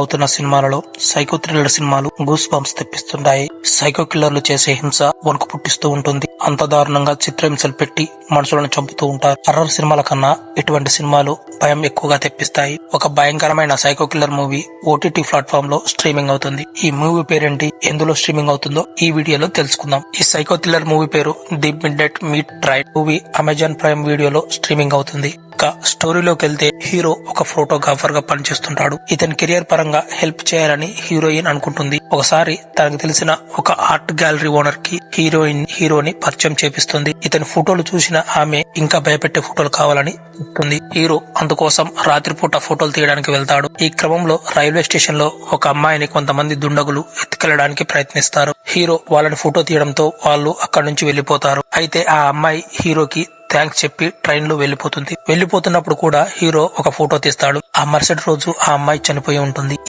అవుతున్న సినిమాలలో psycho thriller సినిమాలు గూస్ బంప్స్ తెప్పిస్తుంటాయి. సైకో కిల్లర్లు చేసే హింస వణుకు పుట్టిస్తూ ఉంటుంది. అంత దారుణంగా చిత్రహింసలు పెట్టి మనుషులను చంపుతూ ఉంటారు. హర్రర్ సినిమాల కన్నా ఇటువంటి సినిమాలు భయం ఎక్కువగా తెప్పిస్తాయి. ఒక భయంకరమైన psycho killer movie OTT platform లో స్ట్రీమింగ్ అవుతుంది. ఈ మూవీ పేరేంటి, ఎందులో స్ట్రీమింగ్ అవుతుందో ఈ వీడియోలో తెలుసుకుందాం. ఈ సైకో థ్రిల్లర్ మూవీ పేరు the midnight meet train. Movie Amazon prime వీడియోలో స్ట్రీమింగ్ అవుతుంది. స్టోరీలోకి వెళ్తే హీరో ఒక ఫోటోగ్రాఫర్ గా పనిచేస్తుంటాడు. ఇతని కెరియర్ పరంగా హెల్ప్ చేయాలని హీరోయిన్ అనుకుంటుంది. ఒకసారి తనకు తెలిసిన ఒక ఆర్ట్ గ్యాలరీ ఓనర్ కి హీరోని పరిచయం చేపిస్తుంది. ఇతని ఫోటోలు చూసిన ఆమె ఇంకా భయపెట్టే ఫోటోలు కావాలని చెప్తుంది. హీరో అందుకోసం రాత్రిపూట ఫోటోలు తీయడానికి వెళ్తాడు. ఈ క్రమంలో రైల్వే స్టేషన్ లో ఒక అమ్మాయిని కొంతమంది దుండగులు ఎత్తుకెళ్లడానికి ప్రయత్నిస్తారు. హీరో వాళ్ళని ఫోటో తీయడంతో వాళ్ళు అక్కడి నుంచి వెళ్లిపోతారు. అయితే ఆ అమ్మాయి హీరోకి థ్యాంక్స్ చెప్పి ట్రైన్ లో వెళ్లిపోతుంది. వెళ్లిపోతున్నప్పుడు కూడా హీరో ఒక ఫోటో తీస్తాడు. ఆ మరుసటి రోజు ఆ అమ్మాయి చనిపోయి ఉంటుంది.